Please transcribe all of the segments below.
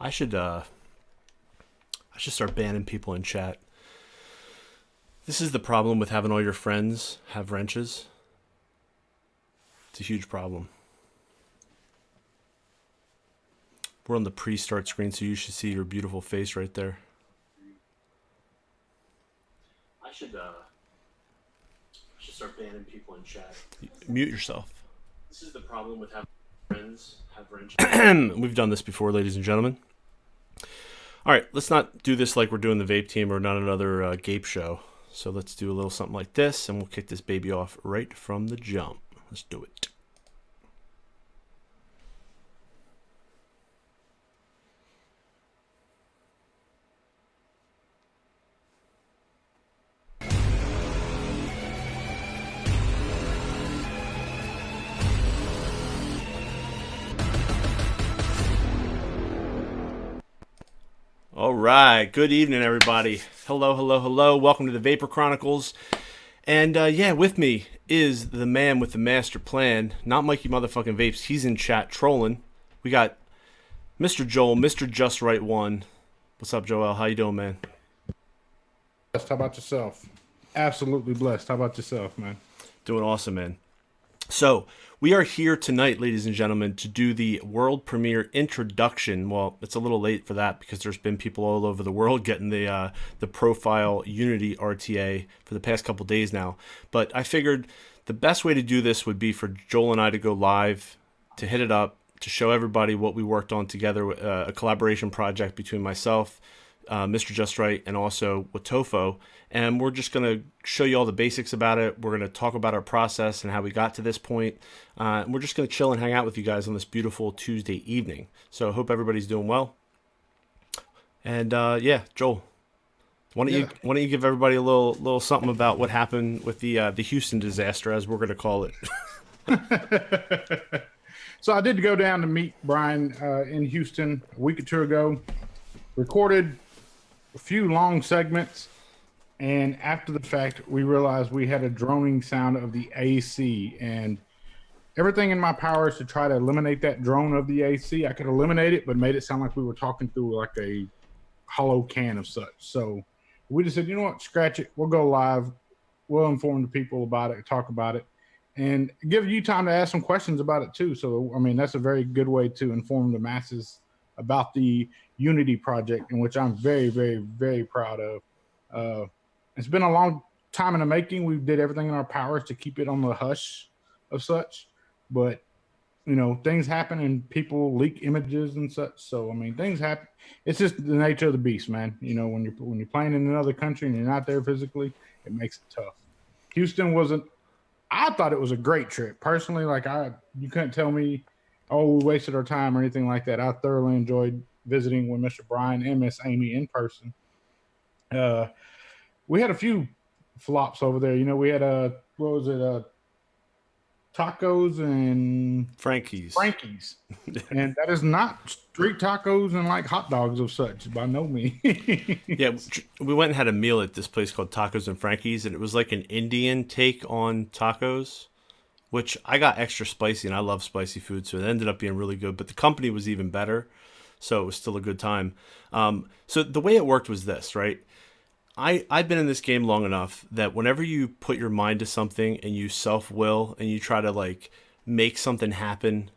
I should start banning people in chat. This is the problem with having all your friends have wrenches. It's a huge problem. We're on the pre-start screen, so you should see your beautiful face right there. I should start banning people in chat. Mute yourself. This is the problem with having friends have wrenches. We've done this before, ladies and gentlemen. All right, let's not do this like we're doing the vape team or not another gape show. So let's do a little something like this, and we'll kick this baby off right from the jump. Let's do it. All right, good evening, everybody. Hello, hello, hello. Welcome to the Vapor Chronicles. And yeah, with me is the man with the master plan, not Mikey motherfucking Vapes. He's in chat trolling. We got Mr. Joel, MrJustRight1. What's up, Joel? How you doing, man? Blessed. How about yourself? Absolutely blessed. How about yourself, man? Doing awesome, man. So, we are here tonight, ladies and gentlemen, to do the world premiere introduction. Well, it's a little late for that because there's been people all over the world getting the profile Unity RTA for the past couple days now. But I figured the best way to do this would be for Joel and I to go live, to hit it up, to show everybody what we worked on together, a collaboration project between myself, MrJustRight, and also WOTOFO. And we're just going to show you all the basics about it. We're going to talk about our process and how we got to this point. And we're just going to chill and hang out with you guys on this beautiful Tuesday evening. So I hope everybody's doing well. And yeah, Joel, why don't you give everybody a little something about what happened with the Houston disaster, as we're going to call it. So I did go down to meet Brian in Houston a week or two ago. Recorded a few long segments. And after the fact, we realized we had a droning sound of the AC, and everything in my power is to try to eliminate that drone of the AC. I could eliminate it, but made it sound like we were talking through like a hollow can of such. So we just said, you know what, scratch it. We'll go live. We'll inform the people about it, talk about it, and give you time to ask some questions about it too. So, I mean, that's a very good way to inform the masses about the Unity project, in which I'm very, very, very proud of. It's been a long time in the making. We did everything in our powers to keep it on the hush of such, but you know, things happen and people leak images and such. So I mean, things happen. It's just the nature of the beast, man. You know, when you're playing in another country and you're not there physically, it makes it tough. Houston wasn't. I thought it was a great trip personally. Like you couldn't tell me, oh, we wasted our time or anything like that. I thoroughly enjoyed visiting with Mr. Brian and Miss Amy in person. We had a few flops over there. You know, we had tacos and Frankie's. And that is not street tacos and like hot dogs of such, by no means. Yeah, we went and had a meal at this place called Tacos and Frankie's, and it was like an Indian take on tacos, which I got extra spicy, and I love spicy food, so it ended up being really good. But the company was even better, so it was still a good time. So the way it worked was this, right? I've been in this game long enough that whenever you put your mind to something and you self-will and you try to like make something happen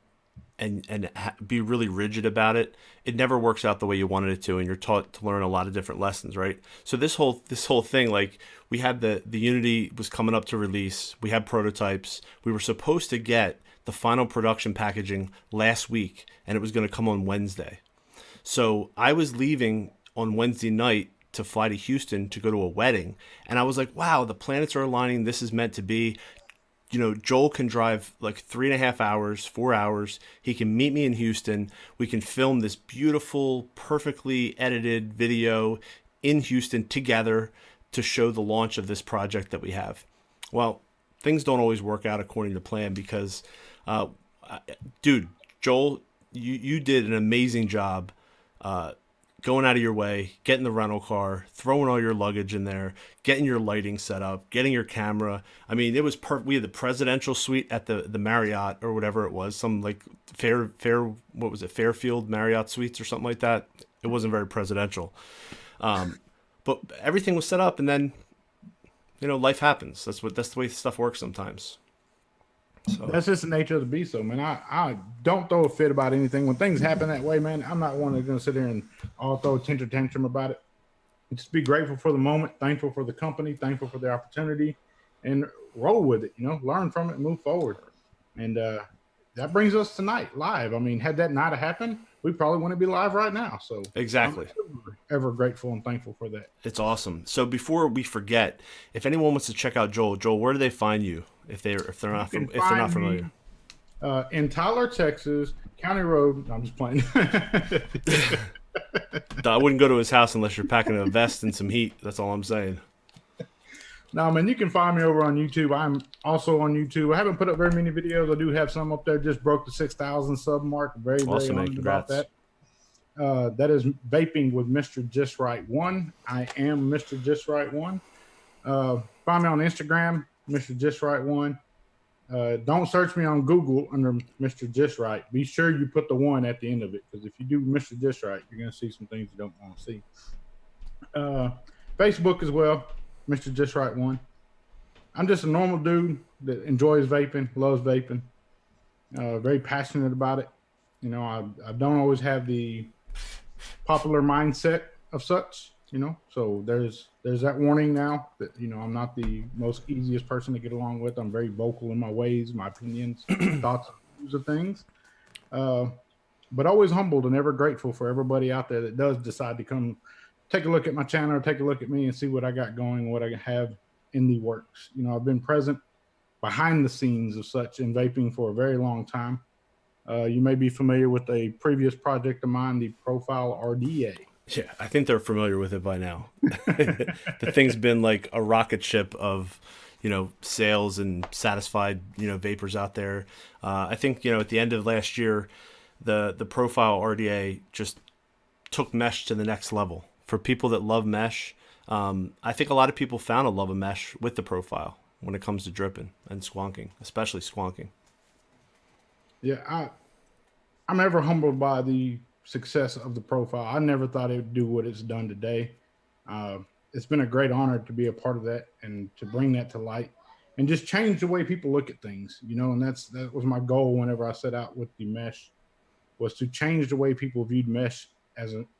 and be really rigid about it, it never works out the way you wanted it to, and you're taught to learn a lot of different lessons, right? So this whole thing, like we had the Unity was coming up to release, we had prototypes, we were supposed to get the final production packaging last week, and it was going to come on Wednesday. So I was leaving on Wednesday night to fly to Houston to go to a wedding, and I was like, wow, the planets are aligning, this is meant to be. You know, Joel can drive like 3.5 hours, 4 hours. He can meet me in Houston. We can film this beautiful, perfectly edited video in Houston together to show the launch of this project that we have. Well, things don't always work out according to plan because, dude, Joel, you did an amazing job going out of your way, getting the rental car, throwing all your luggage in there, getting your lighting set up, getting your camera. I mean, it was we had the presidential suite at the Marriott or whatever it was, some like what was it, Fairfield Marriott Suites or something like that. It wasn't very presidential, but everything was set up, and then life happens. That's the way stuff works sometimes. So that's just the nature of the beast, though, man. I don't throw a fit about anything. When things happen that way, man, I'm not one that's going to sit there and all throw a tantrum about it. Just be grateful for the moment, thankful for the company, thankful for the opportunity, and roll with it, learn from it and move forward. And that brings us tonight live. I mean, had that not have happened, we probably wouldn't be live right now. So exactly. I'm ever grateful and thankful for that. It's awesome. So before we forget, if anyone wants to check out Joel, where do they find you if they're not familiar? In Tyler, Texas, County Road. No, I'm just playing. I wouldn't go to his house unless you're packing a vest and some heat. That's all I'm saying. No, man, you can find me over on YouTube. I'm also on YouTube. I haven't put up very many videos. I do have some up there. Just broke the 6,000 sub mark. Very awesome, honored about that. That is Vaping with MrJustRight1. I am MrJustRight1. Find me on Instagram, MrJustRight1. Don't search me on Google under Mr. Just Right. Be sure you put the 1 at the end of it, because if you do Mr. Just Right, you're going to see some things you don't want to see. Facebook as well, Mr. Just Right 1. I'm just a normal dude that enjoys vaping, loves vaping, very passionate about it. I don't always have the popular mindset of such, so there's that warning now that, I'm not the most easiest person to get along with. I'm very vocal in my ways, my opinions, thoughts, views of things, but always humbled and ever grateful for everybody out there that does decide to come take a look at my channel or take a look at me and see what I got going, what I have in the works. I've been present behind the scenes of such in vaping for a very long time. You may be familiar with a previous project of mine, the Profile RTA. Yeah, I think they're familiar with it by now. The thing's been like a rocket ship of, sales and satisfied, vapors out there. I think, at the end of last year, the Profile RDA just took mesh to the next level. For people that love mesh, I think a lot of people found a love of mesh with the Profile when it comes to dripping and squonking, especially squonking. Yeah, I'm ever humbled by the success of the Profile. I never thought it would do what it's done today. It's been a great honor to be a part of that and to bring that to light and just change the way people look at things, and that was my goal whenever I set out with the mesh, was to change the way people viewed mesh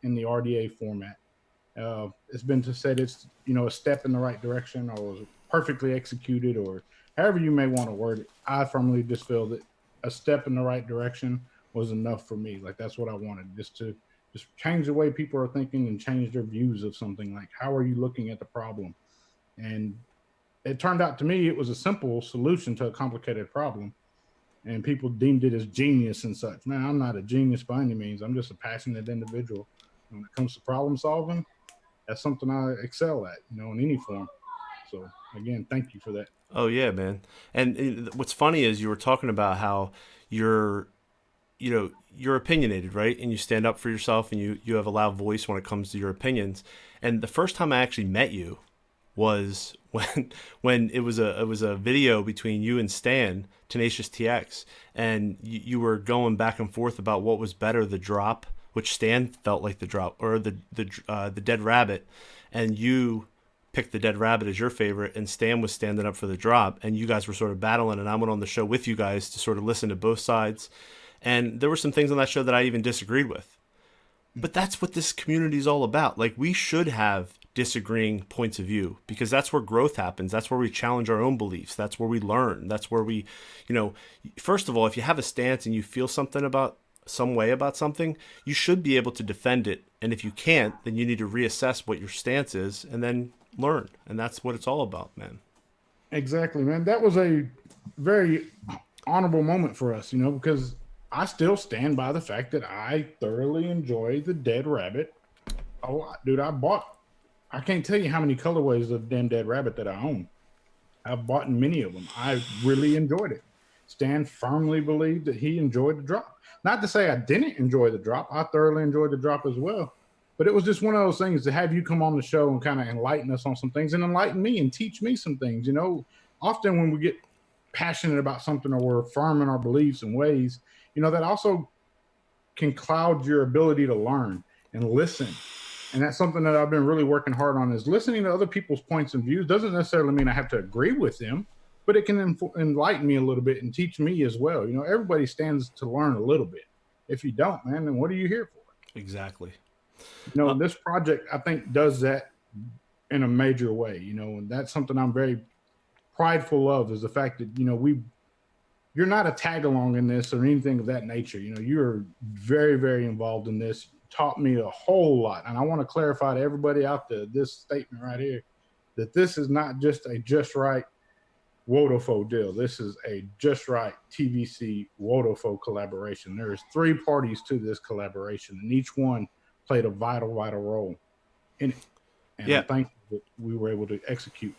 in the RDA format. It's been said it's, a step in the right direction, or was perfectly executed, or however you may want to word it. I firmly just feel that a step in the right direction was enough for me. Like, that's what I wanted, just to change the way people are thinking and change their views of something. Like, how are you looking at the problem? And it turned out to me it was a simple solution to a complicated problem, and people deemed it as genius and such. Man, I'm not a genius by any means. I'm just a passionate individual. When it comes to problem solving, that's something I excel at, in any form. So again, thank you for that. Oh yeah, man. And what's funny is you were talking about how you're opinionated, right? And you stand up for yourself, and you have a loud voice when it comes to your opinions. And the first time I actually met you was when it was a video between you and Stan, Tenacious TX, and you were going back and forth about what was better, the drop, which Stan felt like the drop, or the dead rabbit, and you picked the dead rabbit as your favorite, and Stan was standing up for the drop, and you guys were sort of battling, and I went on the show with you guys to sort of listen to both sides. And there were some things on that show that I even disagreed with. But that's what this community is all about. Like, we should have disagreeing points of view, because that's where growth happens. That's where we challenge our own beliefs. That's where we learn. That's where we, first of all, if you have a stance and you feel some way about something, you should be able to defend it. And if you can't, then you need to reassess what your stance is and then learn. And that's what it's all about, man. Exactly, man. That was a very honorable moment for us, because I still stand by the fact that I thoroughly enjoy the dead rabbit. Oh, dude, I can't tell you how many colorways of damn dead rabbit that I own. I've bought many of them. I really enjoyed it. Stan firmly believed that he enjoyed the drop. Not to say I didn't enjoy the drop. I thoroughly enjoyed the drop as well. But it was just one of those things to have you come on the show and kind of enlighten us on some things and enlighten me and teach me some things. Often when we get passionate about something or we're firm in our beliefs and ways, that also can cloud your ability to learn and listen. And that's something that I've been really working hard on, is listening to other people's points and views. Doesn't necessarily mean I have to agree with them, but it can enlighten me a little bit and teach me as well. Everybody stands to learn a little bit. If you don't, man, then what are you here for? Exactly. This project, I think, does that in a major way, and that's something I'm very prideful of, is the fact that, you're not a tag along in this or anything of that nature. You're very, very involved in this. Taught me a whole lot. And I want to clarify to everybody out there, this statement right here, that this is not just a Just Right WOTOFO deal. This is a Just Right TVC WOTOFO collaboration. There's 3 parties to this collaboration, and each one played a vital role in it. And Yeah. I'm thankful that we were able to execute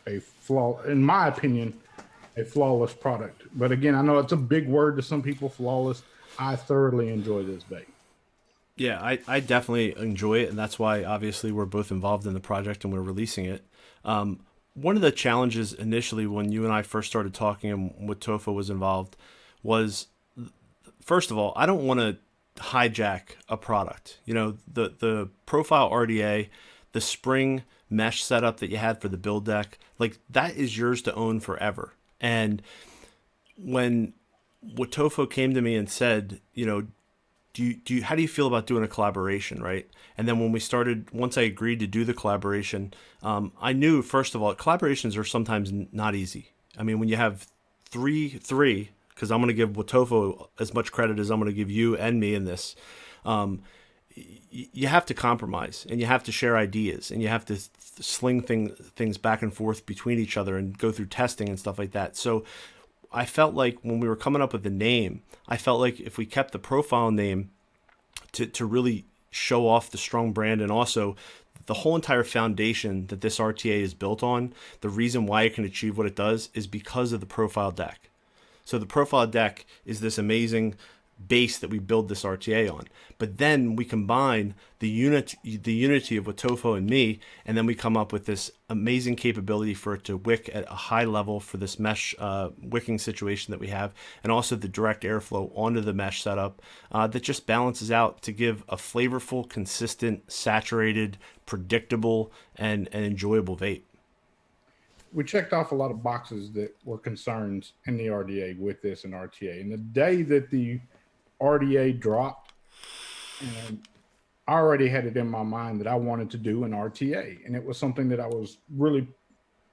in my opinion, a flawless product. But again, I know it's a big word to some people, flawless. I thoroughly enjoy this vape. Yeah, I definitely enjoy it, and that's why obviously we're both involved in the project and we're releasing it. One of the challenges initially when you and I first started talking and WOTOFO was involved was, first of all, I don't want to hijack a product. The profile RTA, the spring mesh setup that you had for the build deck, like that is yours to own forever. And when WOTOFO came to me and said, how do you feel about doing a collaboration, right? And then once I agreed to do the collaboration, I knew, first of all, collaborations are sometimes not easy. I mean, when you have three, because I'm going to give WOTOFO as much credit as I'm going to give you and me in this, you have to compromise and you have to share ideas and you have to sling things back and forth between each other and go through testing and stuff like that. So I felt like when we were coming up with the name, I felt like if we kept the profile name to really show off the strong brand, and also the whole entire foundation that this RTA is built on, the reason why it can achieve what it does is because of the profile deck. So the profile deck is this amazing base that we build this RTA on. But then we combine the unity of WOTOFO and me, and then we come up with this amazing capability for it to wick at a high level for this mesh wicking situation that we have, and also the direct airflow onto the mesh setup that just balances out to give a flavorful, consistent, saturated, predictable, and enjoyable vape. We checked off a lot of boxes that were concerns in the RDA with this and RTA. And the day that the RDA dropped, and I already had it in my mind that I wanted to do an RTA, and it was something that I was really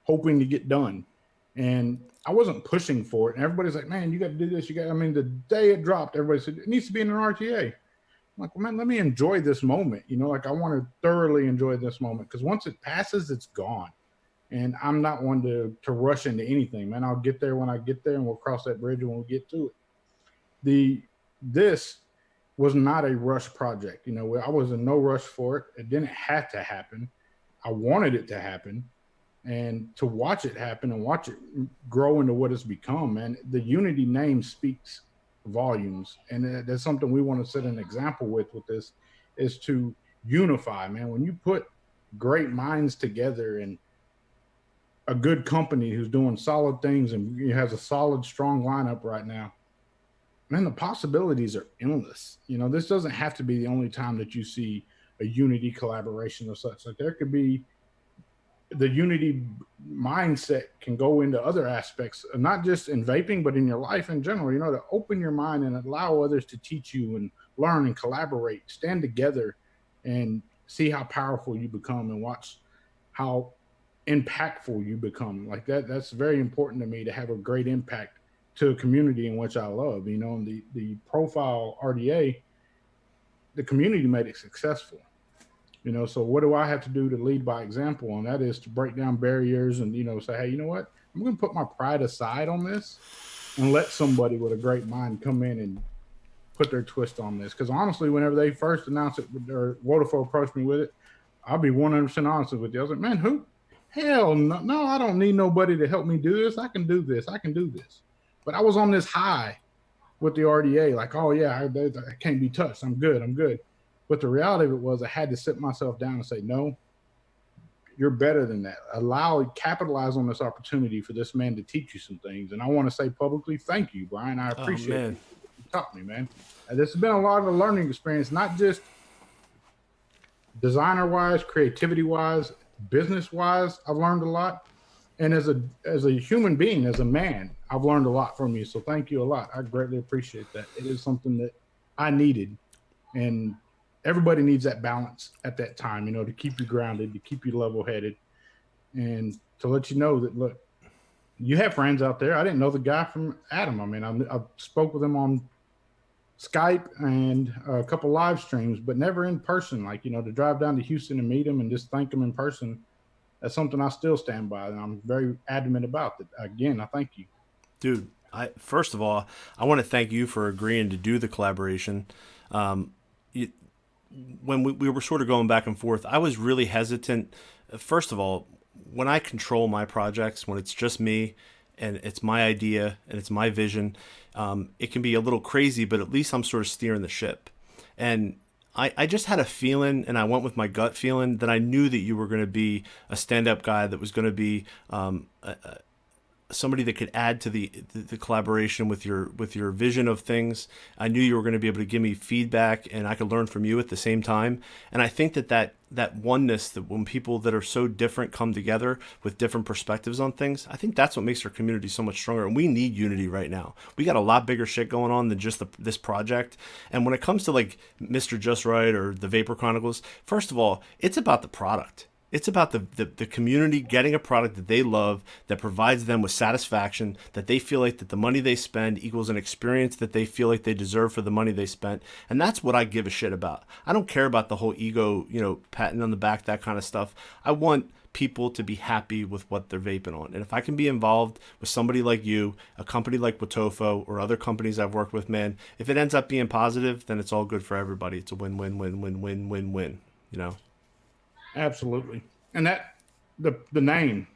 hoping to get done. And I wasn't pushing for it. And everybody's like, man, you got to do this. The day it dropped, everybody said, it needs to be in an RTA. I'm like, well, man, let me enjoy this moment. I want to thoroughly enjoy this moment, because once it passes, it's gone. And I'm not one to rush into anything, man. I'll get there when I get there, and we'll cross that bridge when we get to it. This was not a rush project. I was in no rush for it. It didn't have to happen. I wanted it to happen, and to watch it happen and watch it grow into what it's become, man. The Unity name speaks volumes, and that's something we want to set an example with this, is to unify, man. When you put great minds together and a good company who's doing solid things and has a solid, strong lineup right now, man, the possibilities are endless. This doesn't have to be the only time that you see a Unity collaboration or such. Like, there could be, the Unity mindset can go into other aspects, not just in vaping, but in your life in general, to open your mind and allow others to teach you and learn and collaborate, stand together and see how powerful you become and watch how impactful you become. Like that's very important to me, to have a great impact to a community in which I love. The profile RDA, the community made it successful. So what do I have to do to lead by example? And that is to break down barriers and, say, hey, you know what? I'm going to put my pride aside on this and let somebody with a great mind come in and put their twist on this. Because honestly, whenever they first announced it, or WOTOFO approached me with it, I'll be 100% honest with you. I was like, man, who? Hell no, I don't need nobody to help me do this. I can do this. But I was on this high with the RDA, like, oh yeah, I can't be touched. I'm good. But the reality of it was I had to sit myself down and say, no, you're better than that. Capitalize on this opportunity for this man to teach you some things. And I want to say publicly, thank you, Brian. I Oh appreciate man, you taught me, man. This has been a lot of a learning experience, not just designer wise, creativity wise, business wise. I've learned a lot. And as a human being, as a man, I've learned a lot from you. So thank you a lot. I greatly appreciate that. It is something that I needed. And everybody needs that balance at that time, to keep you grounded, to keep you level headed, and to let you know that, look, you have friends out there. I didn't know the guy from Adam. I mean, I spoke with him on Skype and a couple live streams, but never in person. Like, to drive down to Houston and meet him and just thank him in person. That's something I still stand by, and I'm very adamant about that. Again, I thank you, dude. First of all, I want to thank you for agreeing to do the collaboration. Um, when we were sort of going back and forth, I was really hesitant. First of all, when I control my projects, when it's just me and it's my idea and it's my vision, it can be a little crazy, but at least I'm sort of steering the ship. And I just had a feeling, and I went with my gut feeling, that I knew that you were going to be a stand-up guy that was going to be somebody that could add to the collaboration with your vision of things. I knew you were going to be able to give me feedback, and I could learn from you at the same time. And I think that oneness, that when people that are so different come together with different perspectives on things, I think that's what makes our community so much stronger. And we need unity right now. We got a lot bigger shit going on than just this project. And when it comes to like Mr. Just Right or the Vapor Chronicles, first of all, it's about the product. It's about the community getting a product that they love, that provides them with satisfaction, that they feel like that the money they spend equals an experience that they feel like they deserve for the money they spent. And that's what I give a shit about. I don't care about the whole ego, patting on the back, that kind of stuff. I want people to be happy with what they're vaping on. And if I can be involved with somebody like you, a company like WOTOFO, or other companies I've worked with, man, if it ends up being positive, then it's all good for everybody. It's a win-win-win-win-win-win, absolutely. And that the name,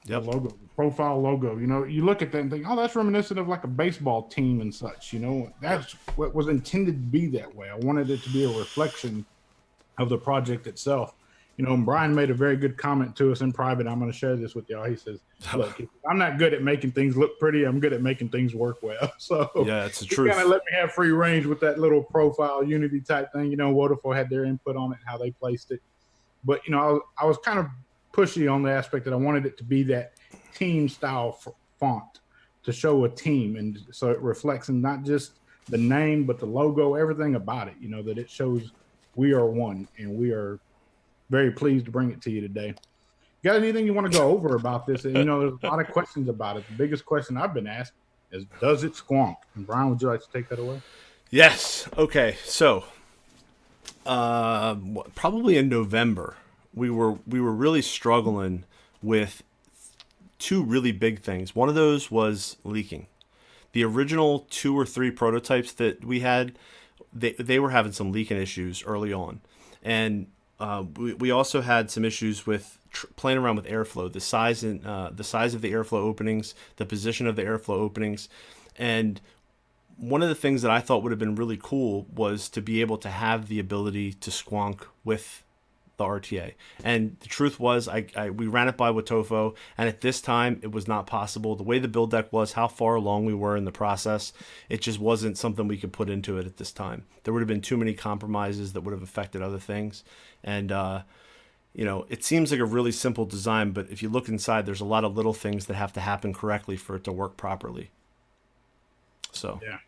Yep. the logo, the profile logo, you look at that and think, oh, that's reminiscent of like a baseball team and such. That's what was intended to be that way. I wanted it to be a reflection of the project itself. And Brian made a very good comment to us in private. I'm going to share this with y'all. He says, look, I'm not good at making things look pretty. I'm good at making things work well. So yeah, it's the truth. Kind of let me have free range with that little profile unity type thing. WOTOFO had their input on it, how they placed it. But, I was kind of pushy on the aspect that I wanted it to be that team style font to show a team. And so it reflects in not just the name, but the logo, everything about it, that it shows we are one, and we are very pleased to bring it to you today. Got anything you want to go over about this? And, there's a lot of questions about it. The biggest question I've been asked is, does it squonk? And Brian, would you like to take that away? Yes. Okay. So, probably in November, we were really struggling with two really big things. One of those was leaking. The original 2 or 3 prototypes that we had, they were having some leaking issues early on, and we also had some issues with playing around with airflow, the size of the airflow openings, the position of the airflow openings. And one of the things that I thought would have been really cool was to be able to have the ability to squonk with the RTA. And the truth was, we ran it by WOTOFO, and at this time, it was not possible. The way the build deck was, how far along we were in the process, it just wasn't something we could put into it at this time. There would have been too many compromises that would have affected other things. And, it seems like a really simple design, but if you look inside, there's a lot of little things that have to happen correctly for it to work properly. So, yeah.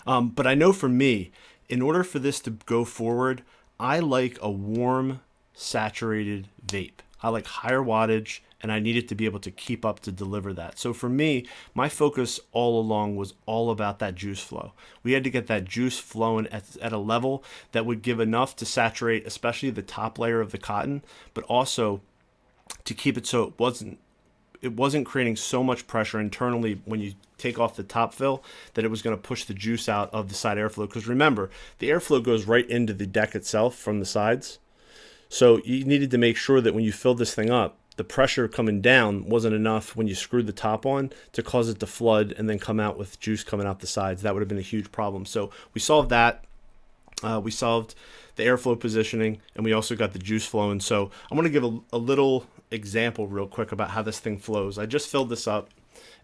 But I know for me, in order for this to go forward, I like a warm, saturated vape. I like higher wattage, and I need it to be able to keep up to deliver that. So for me, my focus all along was all about that juice flow. We had to get that juice flowing at a level that would give enough to saturate, especially the top layer of the cotton, but also to keep it so it wasn't creating so much pressure internally when you take off the top fill that it was going to push the juice out of the side airflow. Because remember, the airflow goes right into the deck itself from the sides. So you needed to make sure that when you filled this thing up, the pressure coming down wasn't enough when you screwed the top on to cause it to flood and then come out with juice coming out the sides. That would have been a huge problem. So we solved that. We solved the airflow positioning, and we also got the juice flowing. So I'm going to give a little example real quick about how this thing flows. I just filled this up,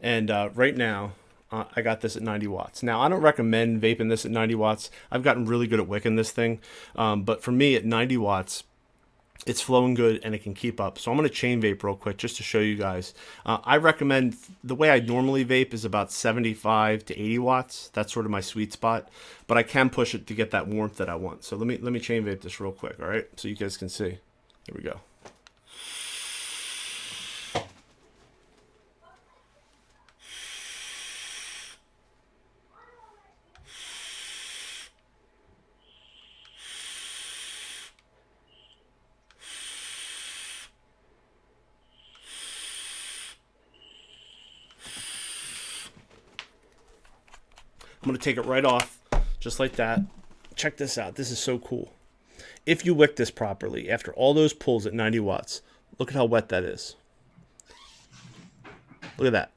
and right now I got this at 90 watts. Now, I don't recommend vaping this at 90 watts. I've gotten really good at wicking this thing, but for me at 90 watts, it's flowing good and it can keep up. So I'm going to chain vape real quick just to show you guys. I recommend, the way I normally vape is about 75 to 80 watts. That's sort of my sweet spot, but I can push it to get that warmth that I want. So let me chain vape this real quick, all right? So you guys can see. Here we go. I'm going to take it right off, just like that. Check this out. This is so cool. If you wick this properly, after all those pulls at 90 watts, look at how wet that is. Look at that.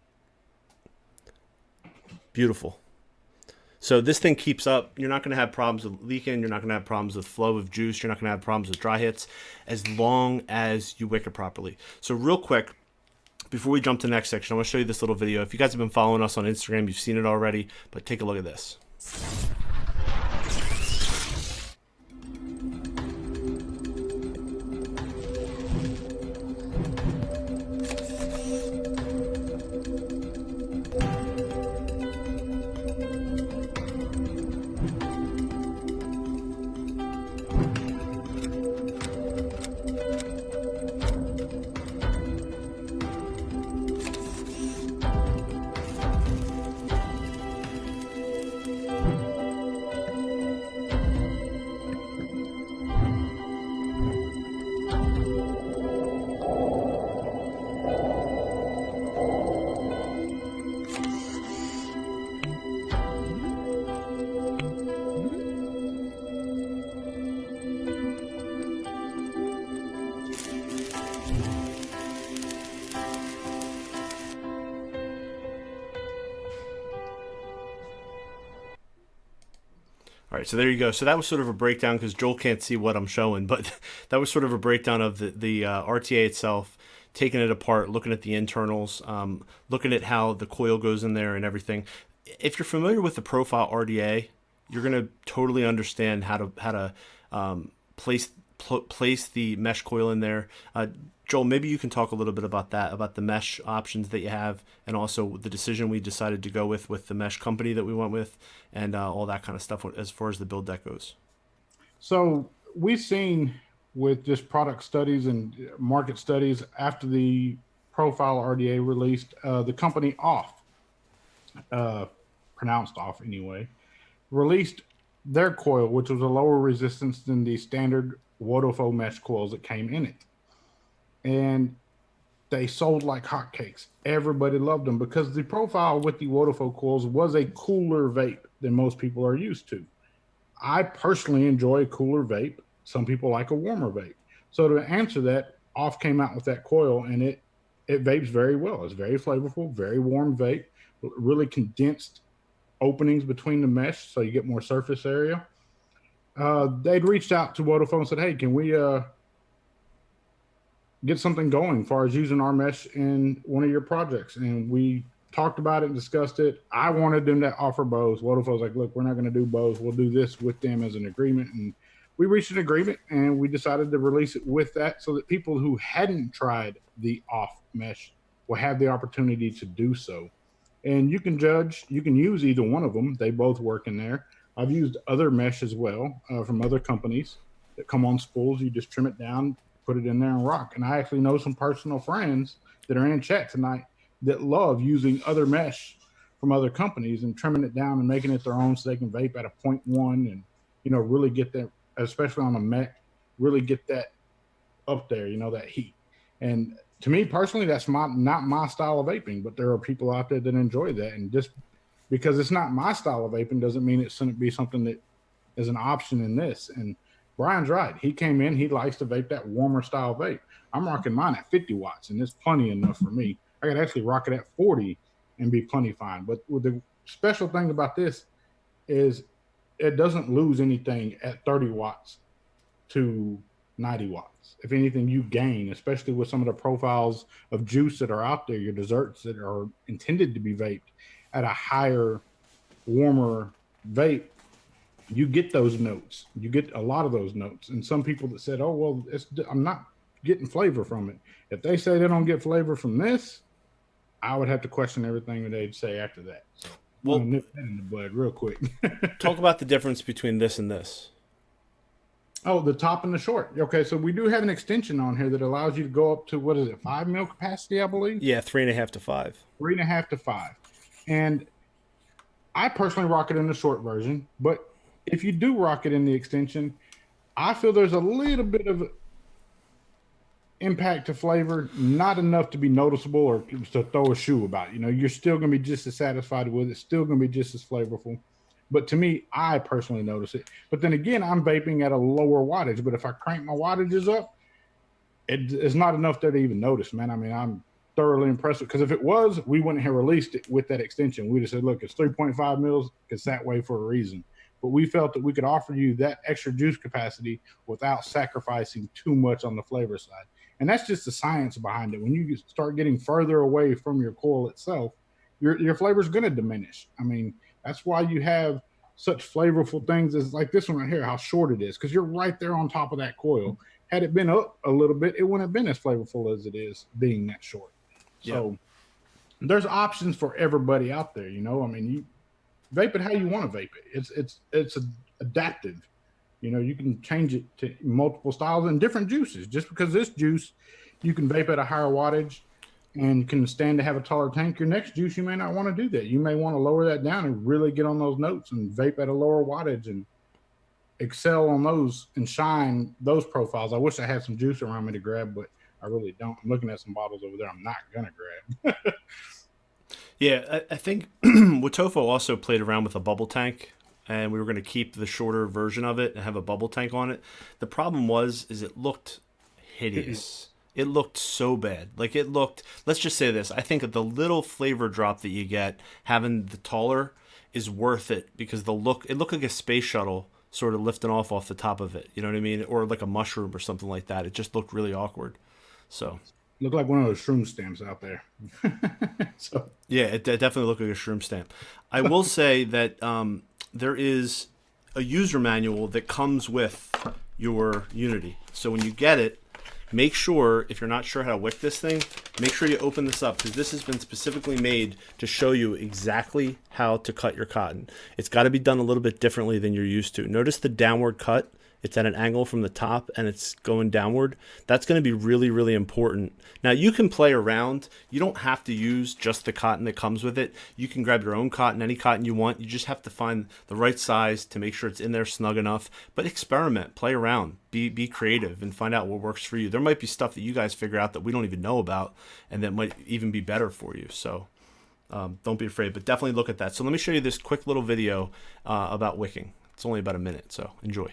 Beautiful. So this thing keeps up. You're not going to have problems with leaking. You're not going to have problems with flow of juice. You're not going to have problems with dry hits as long as you wick it properly. So real quick, before we jump to the next section, I want to show you this little video. If you guys have been following us on Instagram, you've seen it already, but take a look at this. All right, so there you go. So that was sort of a breakdown because Joel can't see what I'm showing, but that was sort of a breakdown of the RTA itself, taking it apart, looking at the internals, looking at how the coil goes in there and everything. If you're familiar with the profile RTA, you're gonna totally understand how to place the mesh coil in there. Joel, maybe you can talk a little bit about that, about the mesh options that you have, and also the decision we decided to go with the mesh company that we went with, and all that kind of stuff as far as the build deck goes. So we've seen with just product studies and market studies after the profile RDA released, the company Off, pronounced Off anyway, released their coil, which was a lower resistance than the standard WOTOFO mesh coils that came in it. And they sold like hotcakes. Everybody loved them because the profile with the WOTOFO coils was a cooler vape than most people are used to. I personally enjoy a cooler vape. Some people like a warmer vape. So to answer that, Off came out with that coil, and it vapes very well. It's very flavorful, very warm vape, really condensed openings between the mesh so you get more surface area. They'd reached out to WOTOFO and said, hey, can we get something going as far as using our mesh in one of your projects? And we talked about it and discussed it. I wanted them to offer bows. WOTOFO was like, look, we're not going to do bows. We'll do this with them as an agreement. And we reached an agreement, and we decided to release it with that so that people who hadn't tried the Off mesh will have the opportunity to do so. And you can judge, you can use either one of them. They both work in there. I've used other mesh as well from other companies that come on spools. You just trim it down, put it in there and rock. And I actually know some personal friends that are in chat tonight that love using other mesh from other companies and trimming it down and making it their own so they can vape at a 0.1 and, really get that, especially on a mech, really get that up there, that heat. And to me personally, that's not my style of vaping, but there are people out there that enjoy that. And just because it's not my style of vaping doesn't mean it shouldn't be something that is an option in this. And Brian's right. He came in, he likes to vape that warmer style vape. I'm rocking mine at 50 watts, and it's plenty enough for me. I could actually rock it at 40 and be plenty fine. But the special thing about this is it doesn't lose anything at 30 watts to 90 watts. If anything, you gain, especially with some of the profiles of juice that are out there, your desserts that are intended to be vaped at a higher, warmer vape. You get those notes. You get a lot of those notes. And some people that said, "Oh, well, I'm not getting flavor from it." If they say they don't get flavor from this, I would have to question everything that they'd say after that. So Well, I'm gonna nip that in the bud real quick. talk about the difference between this and this. Oh, the top and the short. Okay, so we do have an extension on here that allows you to go up to, what is it, 5 mil capacity, I believe? Yeah, 3.5 to 5. 3.5 to 5. And I personally rock it in the short version, but if you do rock it in the extension, I feel there's a little bit of impact to flavor, not enough to be noticeable or to throw a shoe about. You know, you're still going to be just as satisfied with it, still going to be just as flavorful. But to me, I personally notice it. But then again, I'm vaping at a lower wattage. But if I crank my wattages up, it's not enough there to even notice, man. I mean, I'm thoroughly impressed because if it was, we wouldn't have released it with that extension. We'd have said, look, it's 3.5 mils. It's that way for a reason. But we felt that we could offer you that extra juice capacity without sacrificing too much on the flavor side. And that's just the science behind it. When you start getting further away from your coil itself, your flavor is going to diminish. I mean, that's why you have such flavorful things as like this one right here, how short it is, because you're right there on top of that coil. Had it been up a little bit, it wouldn't have been as flavorful as it is being that short. So there's options for everybody out there. You know, I mean, you vape it how you want to vape it. It's adaptive. You know, you can change it to multiple styles and different juices. Just because this juice, you can vape at a higher wattage and can stand to have a taller tank. Your next juice, you may not want to do that. You may want to lower that down and really get on those notes and vape at a lower wattage and excel on those and shine those profiles. I wish I had some juice around me to grab, but I really don't. I'm looking at some bottles over there I'm not going to grab. Yeah, I think WOTOFO also played around with a bubble tank, and we were going to keep the shorter version of it and have a bubble tank on it. The problem is it looked hideous. It looked so bad. Like it looked, let's just say this. I think that the little flavor drop that you get having the taller is worth it because it looked like a space shuttle sort of lifting off the top of it. You know what I mean? Or like a mushroom or something like that. It just looked really awkward. So looked like one of those shroom stamps out there. So yeah, it definitely looked like a shroom stamp. I will say that there is a user manual that comes with your Unity. So when you get it, make sure, if you're not sure how to wick this thing, make sure you open this up because this has been specifically made to show you exactly how to cut your cotton. It's got to be done a little bit differently than you're used to. Notice the downward cut. It's at an angle from the top and it's going downward. That's going to be really, really important. Now you can play around. You don't have to use just the cotton that comes with it. You can grab your own cotton, any cotton you want. You just have to find the right size to make sure it's in there snug enough. But experiment, play around, be creative and find out what works for you. There might be stuff that you guys figure out that we don't even know about and that might even be better for you. So don't be afraid, but definitely look at that. So let me show you this quick little video about wicking. It's only about a minute, so enjoy.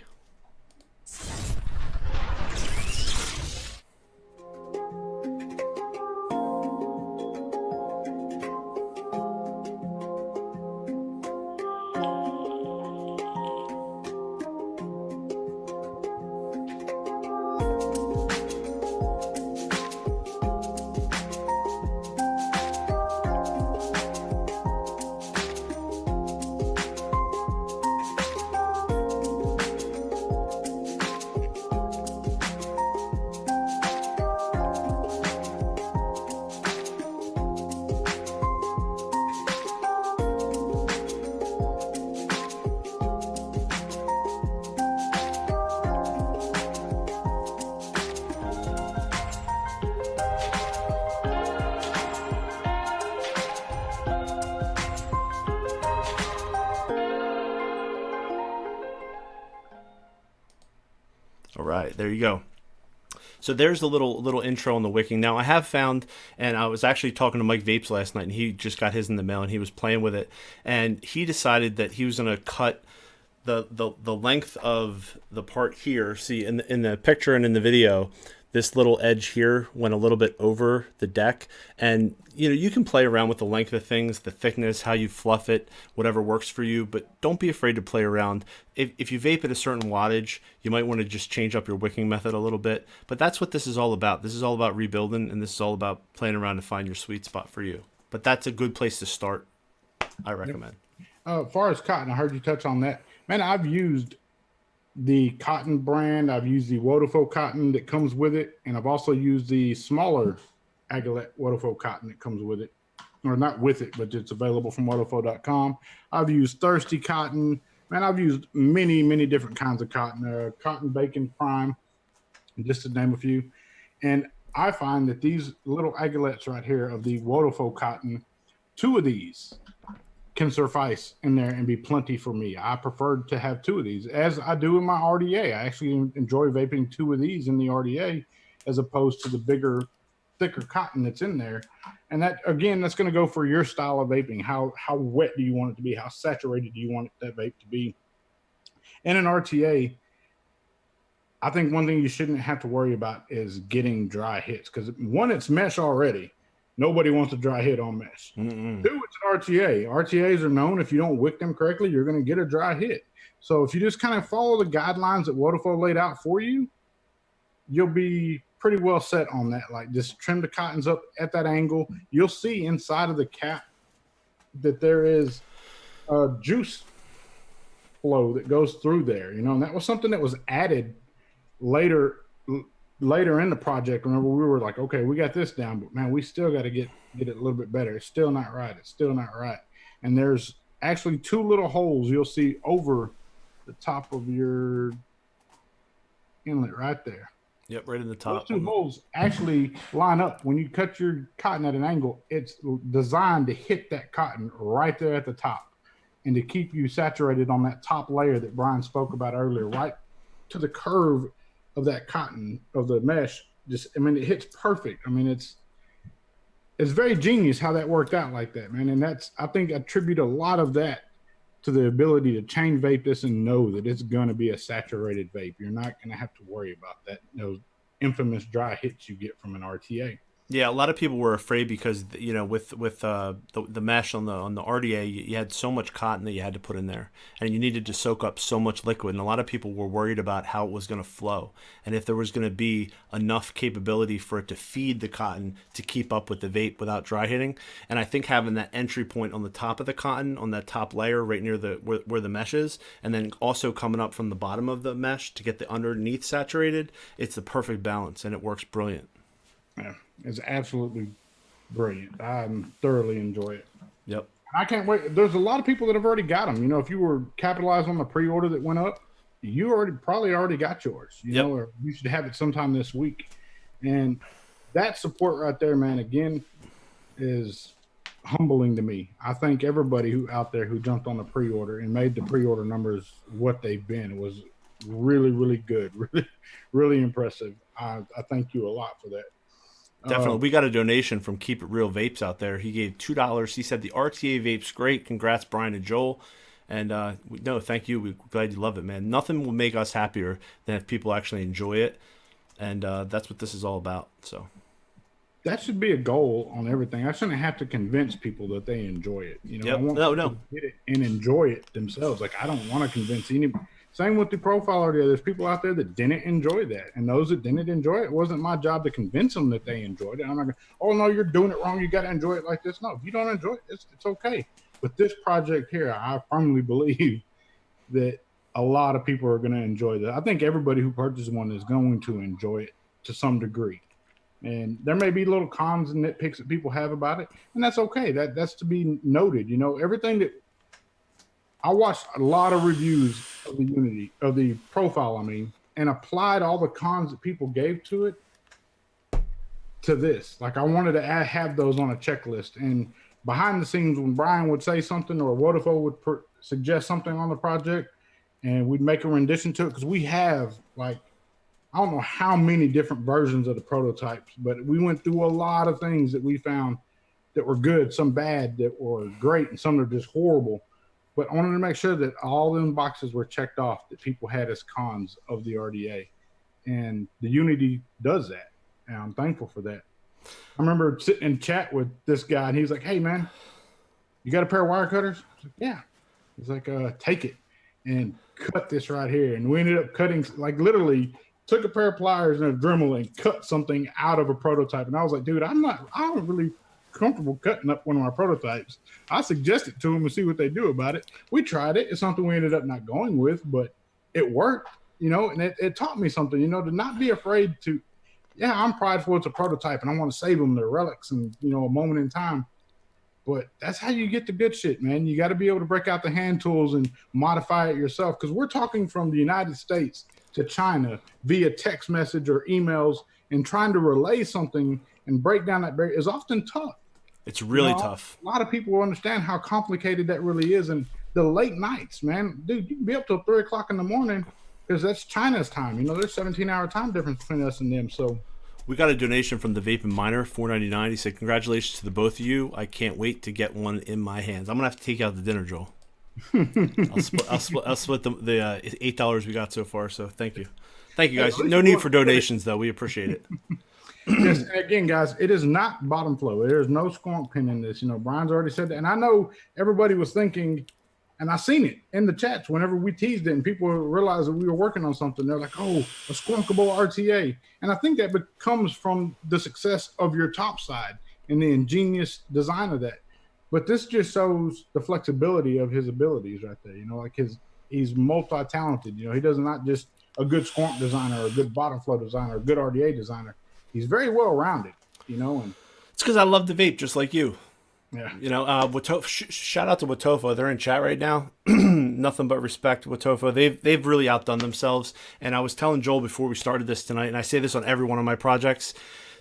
All right, there you go. So there's the little intro on the wicking. Now I have found, and I was actually talking to Mike Vapes last night, and he just got his in the mail, and he was playing with it, and he decided that he was going to cut the length of the part here. See in the picture and in the video, this little edge here went a little bit over the deck, and you can play around with the length of things, the thickness, how you fluff it, whatever works for you. But don't be afraid to play around. If you vape at a certain wattage, you might want to just change up your wicking method a little bit. But that's what this is all about. This is all about rebuilding, and this is all about playing around to find your sweet spot for you. But that's a good place to start. I recommend. As far as cotton, I heard you touch on that. Man, I've used the cotton brand. I've used the WOTOFO cotton that comes with it. And I've also used the smaller Agilent WOTOFO cotton that comes with it. Or not with it, but it's available from WOTOFO.com. I've used Thirsty cotton. Man, I've used many, many different kinds of cotton. Cotton Bacon Prime, just to name a few. And I find that these little Agilets right here of the WOTOFO cotton, 2 of these can suffice in there and be plenty for me. I prefer to have 2 of these, as I do in my RTA. I actually enjoy vaping 2 of these in the RTA as opposed to the bigger, thicker cotton that's in there. And that, again, that's going to go for your style of vaping. How wet do you want it to be? How saturated do you want that vape to be? In an RTA, I think one thing you shouldn't have to worry about is getting dry hits, because one, it's mesh already. Nobody wants a dry hit on mesh. 2, it's an RTA. RTAs are known, if you don't wick them correctly, you're going to get a dry hit. So if you just kind of follow the guidelines that WOTOFO laid out for you, you'll be pretty well set on that. Like, just trim the cottons up at that angle. You'll see inside of the cap that there is a juice flow that goes through there, and that was something that was added later in the project. Whenever we were like, okay, we got this down, but man, we still got to get it a little bit better. It's still not right. And there's actually 2 little holes you'll see over the top of your inlet right there. Yep, right in the top. Those 2 holes actually line up. When you cut your cotton at an angle, it's designed to hit that cotton right there at the top and to keep you saturated on that top layer that Brian spoke about earlier, right to the curve of that cotton, of the mesh. It hits perfect. It's very genius how that worked out like that, man. And I think, attribute a lot of that to the ability to chain vape this and know that it's going to be a saturated vape. You're not going to have to worry about that, those infamous dry hits you get from an RTA. Yeah, a lot of people were afraid because with the mesh on the RTA, you had so much cotton that you had to put in there, and you needed to soak up so much liquid, and a lot of people were worried about how it was going to flow, and if there was going to be enough capability for it to feed the cotton to keep up with the vape without dry hitting. And I think having that entry point on the top of the cotton, on that top layer right near where the mesh is, and then also coming up from the bottom of the mesh to get the underneath saturated, it's the perfect balance, and it works brilliant. Yeah, it's absolutely brilliant. I thoroughly enjoy it. Yep. I can't wait. There's a lot of people that have already got them. If you were capitalized on the pre-order that went up, you probably already got yours. Or you should have it sometime this week. And that support right there, man, again, is humbling to me. I think everybody out there who jumped on the pre-order and made the pre-order numbers what they've been was really, really good, really, really impressive. I thank you a lot for that. Definitely. We got a donation from Keep It Real Vapes out there. He gave $2. He said the RTA vape's great. Congrats, Brian and Joel. And no, thank you. We're glad you love it, man. Nothing will make us happier than if people actually enjoy it. And that's what this is all about. So that should be a goal on everything. I shouldn't have to convince people that they enjoy it. Yep. I want people to get it and enjoy it themselves. Like, I don't want to convince anybody. Same with the profiler. There's people out there that didn't enjoy that, and those that didn't enjoy it, it wasn't my job to convince them that they enjoyed it. I'm not going, oh no, you're doing it wrong. You got to enjoy it like this. No, if you don't enjoy it, it's okay. But this project here, I firmly believe that a lot of people are going to enjoy that. I think everybody who purchases one is going to enjoy it to some degree. And there may be little cons and nitpicks that people have about it, and that's okay. That's to be noted. Everything that I watched a lot of reviews of the profile, and applied all the cons that people gave to it to this. Like, I wanted to have those on a checklist. And behind the scenes, when Brian would say something or WOTOFO would suggest something on the project, and we'd make a rendition to it, because we have, like, I don't know how many different versions of the prototypes, but we went through a lot of things that we found that were good, some bad, that were great, and some that are just horrible. but I wanted to make sure that all them boxes were checked off that people had as cons of the RDA. And the Unity does that. And I'm thankful for that. I remember sitting in chat with this guy, and he's like, "Hey, man, you got a pair of wire cutters?" I was like, "Yeah." He's like, "Take it and cut this right here." And we ended up cutting, like, literally took a pair of pliers and a Dremel and cut something out of a prototype. And I was like, "Dude, I'm really comfortable cutting up one of my prototypes." I suggested to him and see what they do about it. We tried it. It's something we ended up not going with, but it worked, and it taught me something, to not be afraid to, yeah, I'm prideful. It's a prototype and I want to save them. They're relics and, a moment in time. But that's how you get the good shit, man. You got to be able to break out the hand tools and modify it yourself. Because we're talking from the United States to China via text message or emails, and trying to relay something and break down that barrier is often tough. It's really tough. A lot of people understand how complicated that really is. And the late nights, man, dude, you can be up till 3 o'clock in the morning because that's China's time. There's 17-hour time difference between us and them. So we got a donation from the Vape and Miner, $4.99. He said, "Congratulations to the both of you. I can't wait to get one in my hands." I'm gonna have to take out the dinner, Joel. I'll split the $8 we got so far. So thank you guys. No need for donations though. We appreciate it. Yes, and again, guys, it is not bottom flow. There is no squonk pin in this. Brian's already said that, and I know everybody was thinking, and I seen it in the chats whenever we teased it, and people realized that we were working on something. They're like, "Oh, a squonkable RTA," and I think that comes from the success of your top side and the ingenious design of that. But this just shows the flexibility of his abilities right there. He's multi-talented. He does not just a good squonk designer or a good bottom flow designer or a good RDA designer. He's very well-rounded, and it's because I love the vape just like you. Yeah. Shout out to WOTOFO. They're in chat right now. Nothing but respect, WOTOFO. They've really outdone themselves. And I was telling Joel before we started this tonight, and I say this on every one of my projects,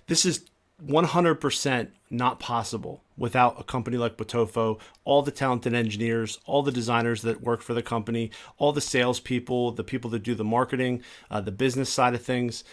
this is 100% not possible without a company like WOTOFO, all the talented engineers, all the designers that work for the company, all the salespeople, the people that do the marketing, the business side of things.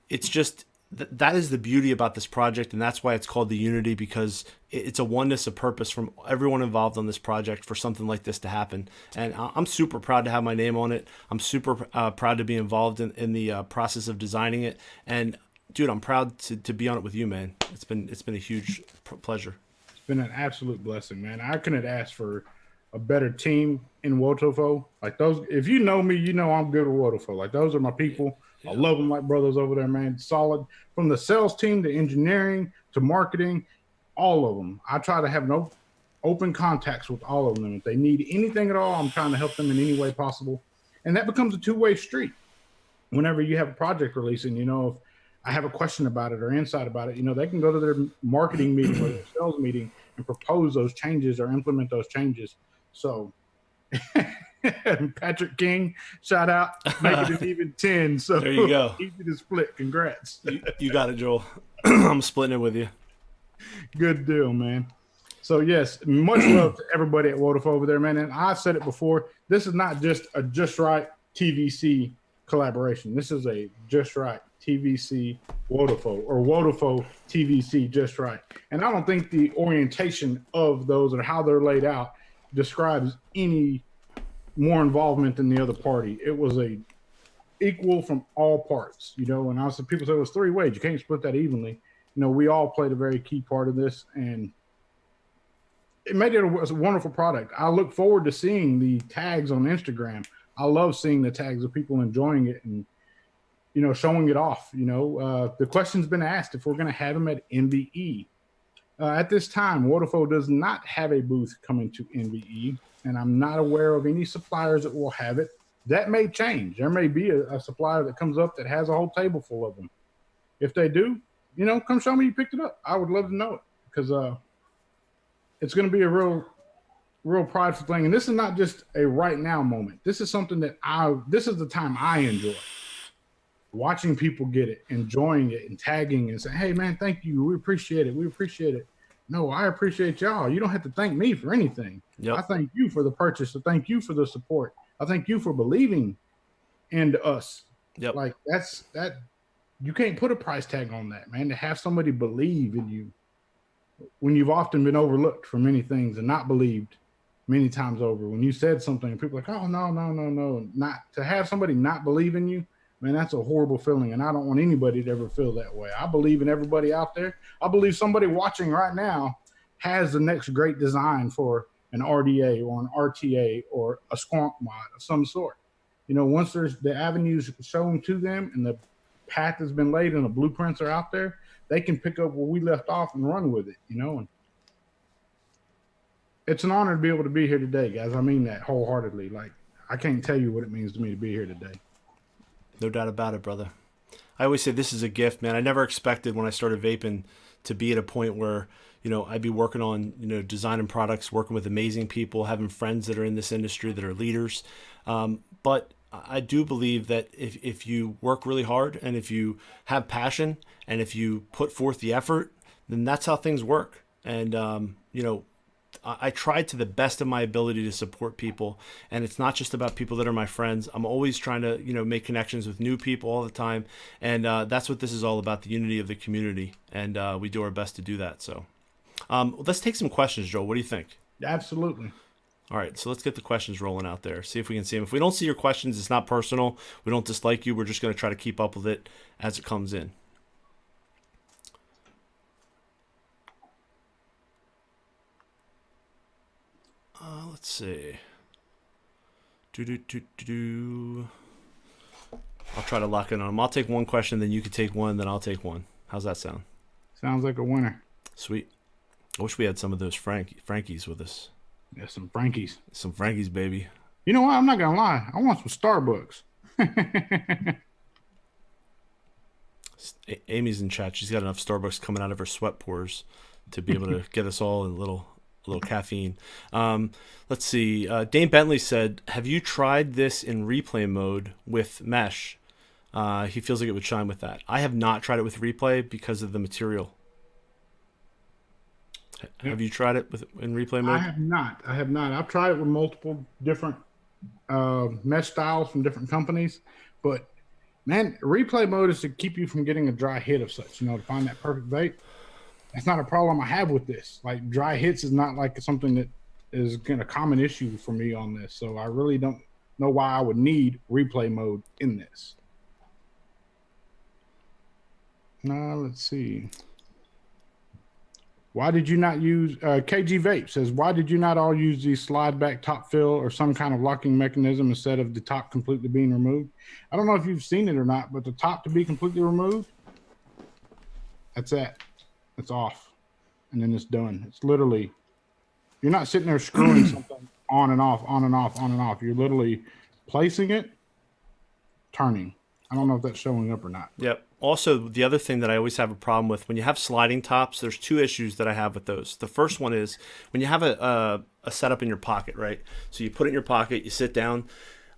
It's just... that is the beauty about this project, and that's why it's called the Unity, because it's a oneness of purpose from everyone involved on this project for something like this to happen. And I'm super proud to have my name on it. I'm super proud to be involved in the process of designing it. And dude, I'm proud to be on it with you, man. It's been a huge pleasure. It's been an absolute blessing, man. I couldn't ask for a better team in WOTOFO. Like those, if you know me, I'm good with WOTOFO. Like those are my people. Yeah. I love them like brothers over there, man. Solid from the sales team to engineering to marketing, all of them. I try to have no open contacts with all of them. If they need anything at all, I'm trying to help them in any way possible. And that becomes a two-way street. Whenever you have a project releasing, if I have a question about it or insight about it, they can go to their marketing meeting or their sales meeting and propose those changes or implement those changes. So Patrick King, shout out, make it an even 10. So there you go. Easy to split. Congrats. You got it, Joel. I'm splitting it with you. Good deal, man. So yes, much love to everybody at WOTOFO over there, man. And I said it before, this is not just a Just Right TVC collaboration. This is a Just Right TVC WOTOFO or WOTOFO TVC Just Right. And I don't think the orientation of those or how they're laid out describes any more involvement than the other party. It was a equal from all parts, and also people say it was three ways. You can't split that evenly. We all played a very key part of this, and it made it a wonderful product. I look forward to seeing the tags on Instagram. I love seeing the tags of people enjoying it and, showing it off. The question's been asked if we're going to have them at NVE. At this time, WOTOFO does not have a booth coming to NVE, and I'm not aware of any suppliers that will have it. That may change. There may be a supplier that comes up that has a whole table full of them. If they do, come show me you picked it up. I would love to know it because it's going to be a real prideful thing. And this is not just a right now moment. This is something that this is the time I enjoy. Watching people get it, enjoying it, and tagging and saying, "Hey, man, thank you. We appreciate it. We appreciate it." No, I appreciate y'all. You don't have to thank me for anything. Yep. I thank you for the purchase. I thank you for the support. I thank you for believing in us. Yep. Like that. You can't put a price tag on that, man. To have somebody believe in you when you've often been overlooked for many things and not believed, many times over. When you said something, people are like, oh, no, no, no, no. Not to have somebody not believe in you, man, that's a horrible feeling. And I don't want anybody to ever feel that way. I believe in everybody out there. I believe somebody watching right now has the next great design for an RDA or an RTA or a squonk mod of some sort. Once there's the avenues shown to them and the path has been laid and the blueprints are out there, they can pick up where we left off and run with it, and it's an honor to be able to be here today, guys. I mean that wholeheartedly. Like, I can't tell you what it means to me to be here today. No doubt about it, brother. I always say this is a gift, man. I never expected when I started vaping to be at a point where, I'd be working on, designing products, working with amazing people, having friends that are in this industry that are leaders. But I do believe that if you work really hard and if you have passion and if you put forth the effort, then that's how things work. And, I tried to the best of my ability to support people, and it's not just about people that are my friends. I'm always trying to, make connections with new people all the time, and that's what this is all about, the unity of the community, and we do our best to do that. So let's take some questions, Joel. What do you think? Absolutely. All right, so let's get the questions rolling out there. See if we can see them. If we don't see your questions, it's not personal. We don't dislike you. We're just going to try to keep up with it as it comes in. Let's see. I'll try to lock in on them. I'll take one question, then you can take one, then I'll take one. How's that sound? Sounds like a winner. Sweet. I wish we had some of those Frankies with us. Yeah, some Frankies. Some Frankies, baby. You know what? I'm not going to lie. I want some Starbucks. Amy's in chat. She's got enough Starbucks coming out of her sweat pores to be able to get us all in a little caffeine. Let's see. Dane Bentley said, have you tried this in replay mode with mesh? He feels like it would shine with that. I have not tried it with replay because of the material. Have you tried it in replay mode? I have not. I've tried it with multiple different mesh styles from different companies, but man, replay mode is to keep you from getting a dry hit of such, to find that perfect vape. That's not a problem I have with this. Like, dry hits is not like something that is a common issue for me on this. So I really don't know why I would need replay mode in this. Now, let's see. Why did you not use, KG Vape says, why did you not all use the slide back top fill or some kind of locking mechanism instead of the top completely being removed? I don't know if you've seen it or not, but the top to be completely removed, that's it. It's off. And then it's done. It's literally, you're not sitting there screwing something on and off, on and off, on and off. You're literally placing it, turning. I don't know if that's showing up or not. Yep. Also, the other thing that I always have a problem with, when you have sliding tops, there's two issues that I have with those. The first one is when you have a setup in your pocket, right? So you put it in your pocket, you sit down.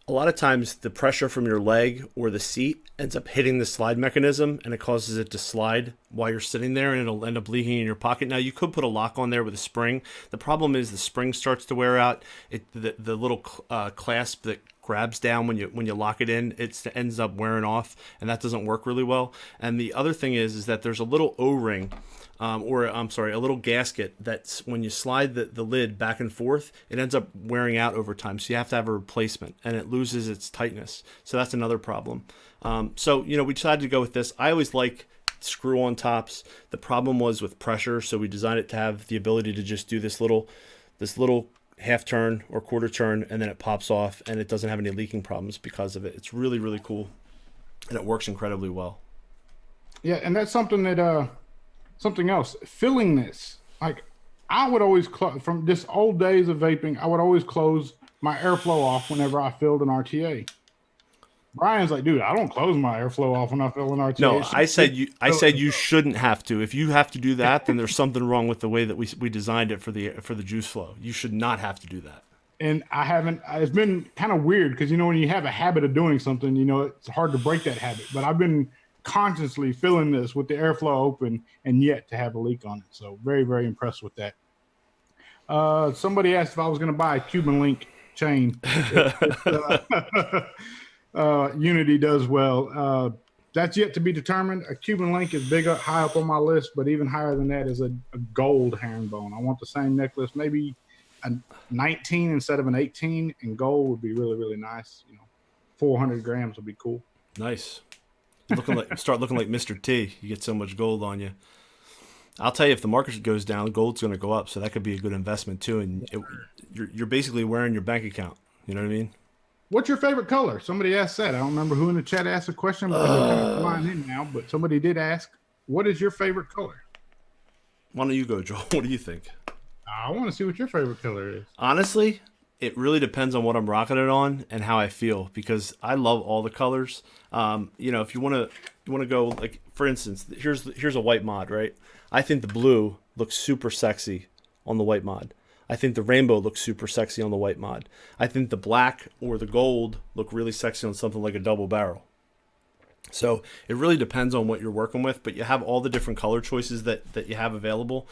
A lot of times the pressure from your leg or the seat ends up hitting the slide mechanism, and it causes it to slide while you're sitting there, and it'll end up leaking in your pocket. Now, you could put a lock on there with a spring. The problem is the spring starts to wear out. The little clasp that grabs down when you lock it in, it ends up wearing off, and that doesn't work really well. And the other thing is that there's a little O-ring, a little gasket that's when you slide the lid back and forth, it ends up wearing out over time. So you have to have a replacement, and it loses its tightness. So that's another problem. So we decided to go with this. I always like screw-on tops. The problem was with pressure, so we designed it to have the ability to just do this little half turn or quarter turn, and then it pops off, and it doesn't have any leaking problems because of it. It's really, really cool, and it works incredibly well. Yeah, and that's something that something else, filling this. Like, I would always from this old days of vaping, I would always close my airflow off whenever I filled an RTA. Brian's like, dude, I don't close my airflow off when I fill an RTA. No, I said you shouldn't have to. If you have to do that, then there's something wrong with the way that we designed it for the juice flow. You should not have to do that. And I haven't. It's been kind of weird because when you have a habit of doing something, it's hard to break that habit. But I've been consciously filling this with the airflow open and yet to have a leak on it. So very, very impressed with that. Somebody asked if I was going to buy a Cuban link chain. Unity does well. That's yet to be determined. A Cuban link is high up on my list, but even higher than that is a gold herringbone. I want the same necklace, maybe a 19 instead of an 18 in gold would be really, really nice. 400 grams would be cool. Nice. Start looking like Mr. T. You get so much gold on you. I'll tell you, if the market goes down, gold's going to go up, so that could be a good investment too. And you're basically wearing your bank account. You know what I mean? What's your favorite color? Somebody asked that. I don't remember who in the chat asked the question, but they're kind of flying in now. But somebody did ask, what is your favorite color? Why don't you go, Joel? What do you think? I want to see what your favorite color is. Honestly, it really depends on what I'm rocking it on and how I feel, because I love all the colors. If you want to go, like, for instance, here's a white mod, right? I think the blue looks super sexy on the white mod. I think the rainbow looks super sexy on the white mod. I think the black or the gold look really sexy on something like a double barrel. So it really depends on what you're working with, but you have all the different color choices that you have available.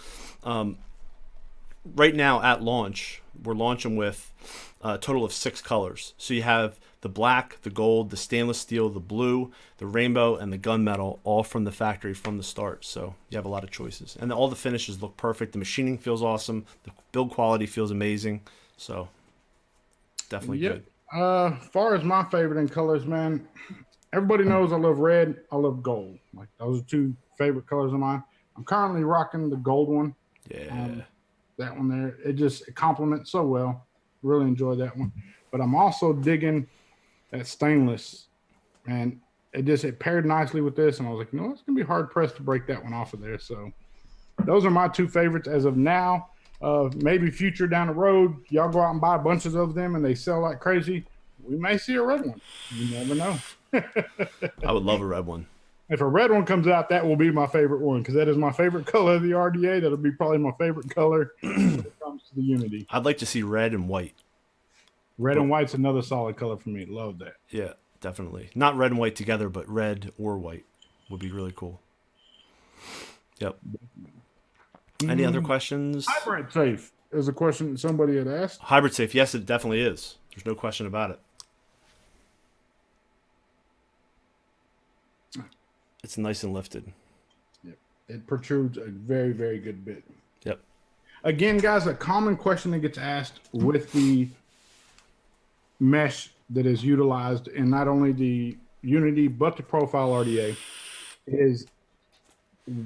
Right now at launch, we're launching with a total of 6 colors. So you have the black, the gold, the stainless steel, the blue, the rainbow, and the gunmetal, all from the factory from the start. So you have a lot of choices. And all the finishes look perfect. The machining feels awesome. The build quality feels amazing. So definitely good. Far as my favorite in colors, man, everybody knows I love red, I love gold. Like, those are 2 favorite colors of mine. I'm currently rocking the gold one. Yeah. That one there, it complements so well. Really enjoy that one. But I'm also digging that stainless, and it paired nicely with this, and I was like, it's gonna be hard pressed to break that one off of there. So those are my 2 favorites as of now. Maybe future down the road, y'all go out and buy bunches of them and they sell like crazy. We may see a red one. You never know. I would love a red one. If a red one comes out, that will be my favorite one, because that is my favorite color of the RDA. That'll be probably my favorite color when it comes to the Unity. I'd like to see red and white. Red and white's another solid color for me. Love that. Yeah, definitely. Not red and white together, but red or white would be really cool. Yep. Any other questions? Hybrid safe is a question somebody had asked. Hybrid safe, yes, it definitely is. There's no question about it. It's nice and lifted. Yep. It protrudes a very, very good bit. Yep. Again, guys, a common question that gets asked with the mesh that is utilized in not only the Unity but the Profile RDA is,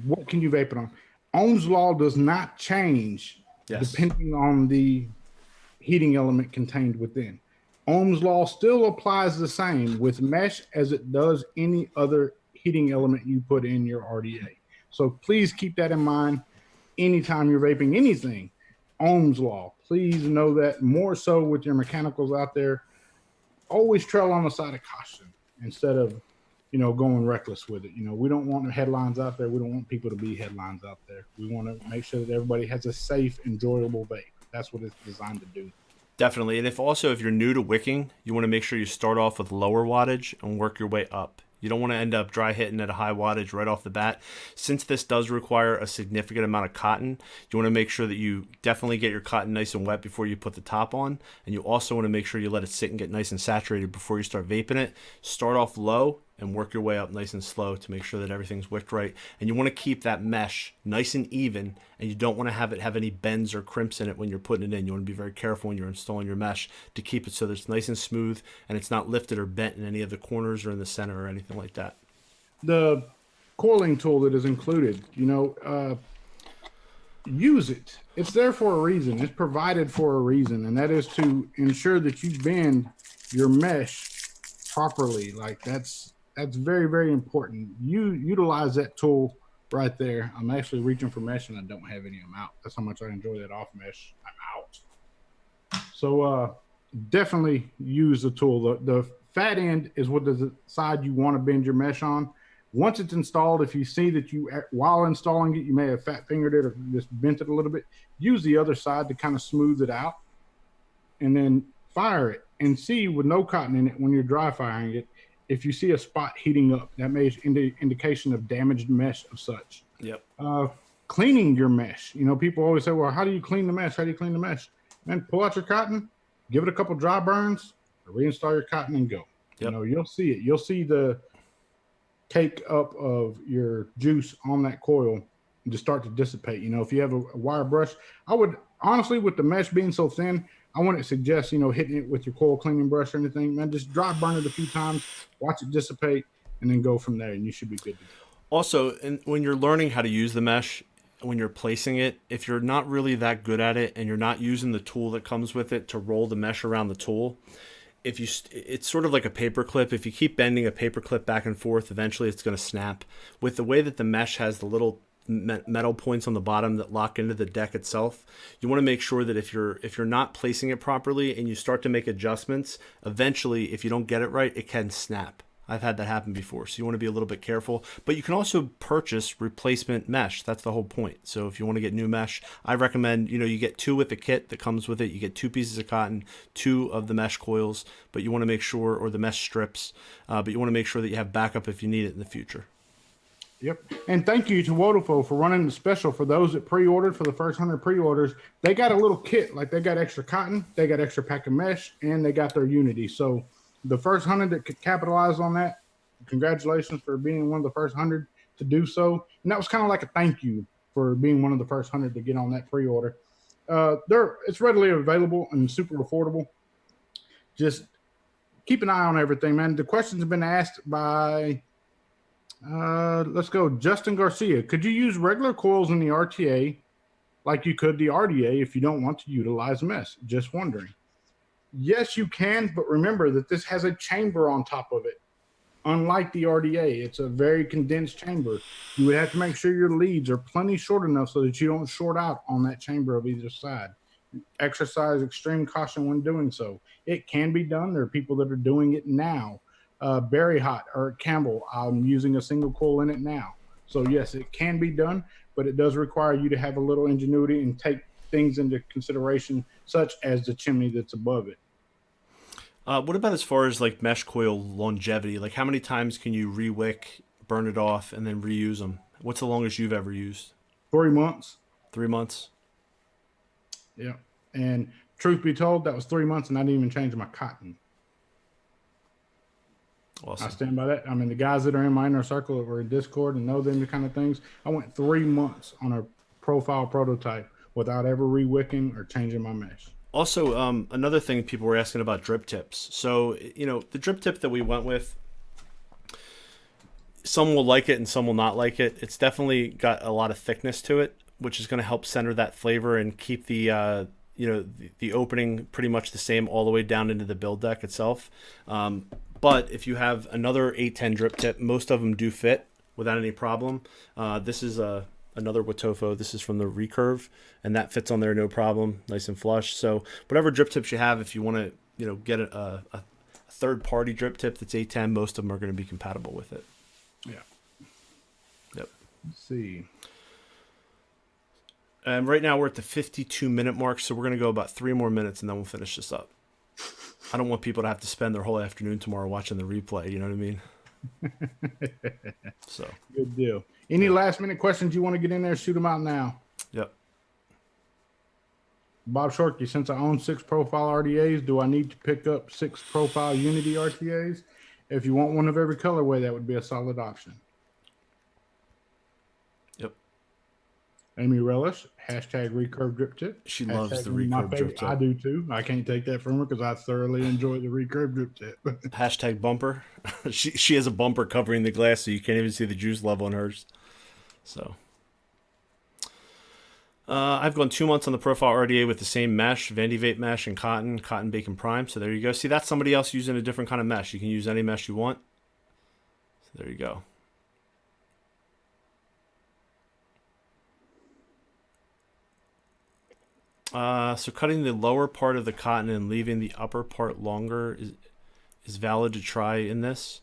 what can you vape it on? Ohm's law does not change depending on the heating element contained within. Ohm's law still applies the same with mesh as it does any other heating element you put in your RDA. So please keep that in mind anytime you're vaping anything. Ohm's law, please know that. More so with your mechanicals out there, always trail on the side of caution instead of going reckless with it. We don't want headlines out there. We don't want people to be headlines out there. We want to make sure that everybody has a safe, enjoyable vape. That's what it's designed to do. Definitely. And if you're new to wicking, you want to make sure you start off with lower wattage and work your way up. You don't want to end up dry hitting at a high wattage right off the bat. Since this does require a significant amount of cotton, you want to make sure that you definitely get your cotton nice and wet before you put the top on. And you also want to make sure you let it sit and get nice and saturated before you start vaping it. Start off low and work your way up nice and slow to make sure that everything's wicked right. And you want to keep that mesh nice and even, and you don't want to have it have any bends or crimps in it when you're putting it in. You want to be very careful when you're installing your mesh to keep it so that it's nice and smooth and it's not lifted or bent in any of the corners or in the center or anything like that. The coiling tool that is included, use it. It's there for a reason. It's provided for a reason, and that is to ensure that you bend your mesh properly. Like, that's very, very important. You utilize that tool right there. I'm actually reaching for mesh and I don't have any of them out. That's how much I enjoy that off mesh. I'm out. So definitely use the tool. The fat end is what the side you want to bend your mesh on. Once it's installed, if you see that while installing it, you may have fat fingered it or just bent it a little bit, use the other side to kind of smooth it out and then fire it and see with no cotton in it when you're dry firing it. If you see a spot heating up, that may be indication of damaged mesh of such. Yep. Cleaning your mesh. People always say, well, how do you clean the mesh? How do you clean the mesh? Man, pull out your cotton, give it a couple dry burns, reinstall your cotton and go. Yep. You'll see it. You'll see the cake up of your juice on that coil and just start to dissipate. If you have a wire brush, I would honestly, with the mesh being so thin, I wouldn't suggest, hitting it with your coil cleaning brush or anything, man. Just dry burn it a few times, watch it dissipate, and then go from there, and you should be good to go. Also, when you're learning how to use the mesh, when you're placing it, if you're not really that good at it and you're not using the tool that comes with it to roll the mesh around the tool, it's sort of like a paper clip. If you keep bending a paper clip back and forth, eventually it's going to snap. With the way that the mesh has the little metal points on the bottom that lock into the deck itself, you want to make sure that if you're not placing it properly and you start to make adjustments, eventually, if you don't get it right, it can snap. I've had that happen before, so you want to be a little bit careful. But you can also purchase replacement mesh. That's the whole point. So if you want to get new mesh, I recommend, you get 2 with the kit that comes with it. You get 2 pieces of cotton, 2 of the mesh coils, but you want to make sure, or the mesh strips, but you want to make sure that you have backup if you need it in the future. Yep. And thank you to WOTOFO for running the special for those that pre-ordered. For the first 100 pre-orders, they got a little kit. Like, they got extra cotton, they got extra pack of mesh, and they got their Unity. So the first 100 that could capitalize on that, congratulations for being one of the first 100 to do so. And that was kind of like a thank you for being one of the first 100 to get on that pre-order. It's readily available and super affordable. Just keep an eye on everything, man. The questions have been asked by, let's go, Justin Garcia. Could you use regular coils in the RTA like you could the RDA if you don't want to utilize mesh? Just wondering. Yes, you can, but remember that this has a chamber on top of it. Unlike the RDA, it's a very condensed chamber. You would have to make sure your leads are plenty short enough so that you don't short out on that chamber of either side. Exercise extreme caution when doing so. It can be done. There are people that are doing it now. Berry Hot or Campbell, I'm using a single coil in it now. So yes, it can be done, but it does require you to have a little ingenuity and take things into consideration, such as the chimney that's above it. What about as far as like mesh coil longevity? Like, how many times can you re-wick, burn it off, and then reuse them? What's the longest you've ever used? 3 months. 3 months? Yeah. And truth be told, that was 3 months and I didn't even change my cotton. Awesome. I stand by that. I mean, the guys that are in my inner circle that were in Discord and know them kind of things, I went 3 months on a profile prototype without ever re-wicking or changing my mesh. Also, another thing people were asking about drip tips. So, the drip tip that we went with, some will like it and some will not like it. It's definitely got a lot of thickness to it, which is going to help center that flavor and keep the the opening pretty much the same all the way down into the build deck itself. But if you have another 810 drip tip, most of them do fit without any problem. This is another WOTOFO. This is from the Recurve, and that fits on there no problem, nice and flush. So whatever drip tips you have, if you want to get a third-party drip tip that's 810, most of them are going to be compatible with it. Yeah. Yep. Let's see. And right now we're at the 52-minute mark, so we're going to go about 3 more minutes, and then we'll finish this up. I don't want people to have to spend their whole afternoon tomorrow watching the replay. You know what I mean? So good deal. Any last-minute questions you want to get in there? Shoot them out now. Yep. Bob Shorkey, since I own 6 profile RDAs, do I need to pick up 6 profile Unity RTAs? If you want one of every colorway, that would be a solid option. Yep. Amy Relish, hashtag Recurve drip tip. She loves the Recurve drip tip. I do too. I can't take that from her because I thoroughly enjoy the Recurve drip tip. Hashtag bumper. She has a bumper covering the glass, so you can't even see the juice level in hers. So I've gone 2 months on the profile RDA with the same mesh, vApe mesh, and cotton bacon prime. So there you go. See, that's somebody else using a different kind of mesh. You can use any mesh you want. So there you go. So cutting the lower part of the cotton and leaving the upper part longer is valid to try in this.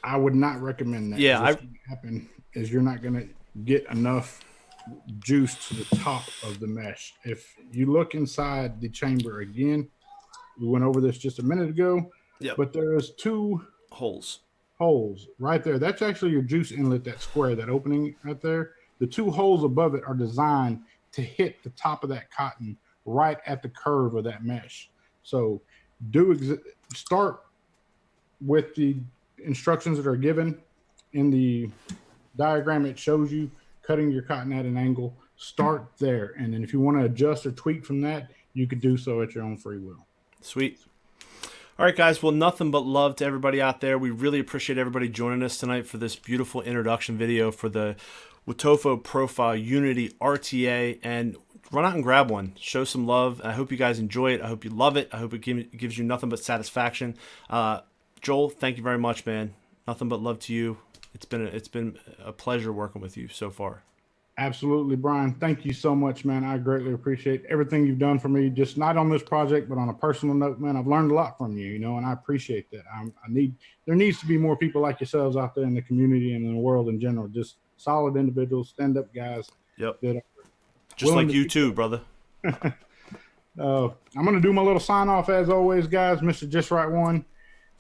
I would not recommend that. Yeah, what's going to happen is you're not going to get enough juice to the top of the mesh. If you look inside the chamber again, we went over this just a minute ago. Yep. But there's 2 holes right there. That's actually your juice inlet, that square, that opening right there. The 2 holes above it are designed to hit the top of that cotton right at the curve of that mesh. So start with the instructions that are given in the diagram. It shows you cutting your cotton at an angle Start there. And then if you want to adjust or tweak from that, you could do so at your own free will. Sweet. All right, guys. Well, nothing but love to everybody out there. We really appreciate everybody joining us tonight for this beautiful introduction video for the WOTOFO Profile Unity RTA. And run out and grab one. Show some love. I hope you guys enjoy it. I hope you love it. I hope it gives you nothing but satisfaction. Joel, thank you very much, man. Nothing but love to you. It's been a pleasure working with you so far. Absolutely, Brian. Thank you so much, man. I greatly appreciate everything you've done for me, just not on this project, but on a personal note, man. I've learned a lot from you, and I appreciate that. There needs to be more people like yourselves out there in the community and in the world in general, just solid individuals, stand-up guys. Yep. That just like you too, brother. I'm going to do my little sign-off as always, guys. MrJustRight1,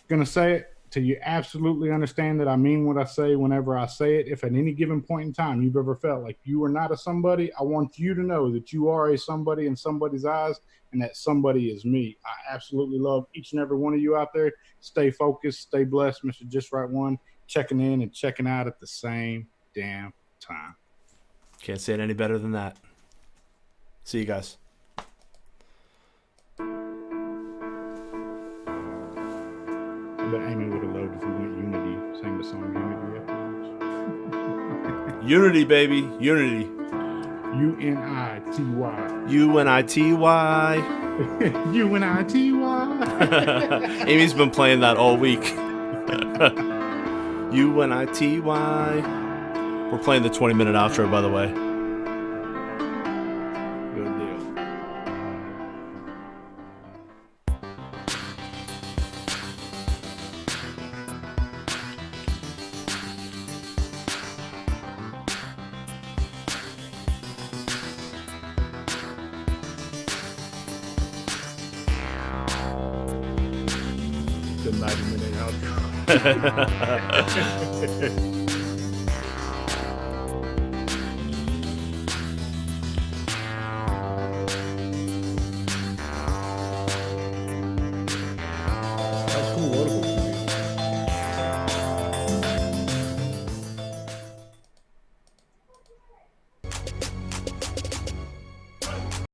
going to say it till you absolutely understand that I mean what I say whenever I say it. If at any given point in time you've ever felt like you are not a somebody, I want you to know that you are a somebody in somebody's eyes, and that somebody is me. I absolutely love each and every one of you out there. Stay focused, stay blessed. MrJustRight1, checking in and checking out at the same damn time. Can't say it any better than that. See you guys. I bet Amy would have loved if we went Unity, sang the song Unity afterwards. Unity, baby. Unity. U-N-I-T-Y. U-N-I-T-Y. U-N-I-T-Y. Amy's been playing that all week. U-N-I-T-Y. We're playing the 20-minute outro, by the way. Good deal. The 90-minute outro.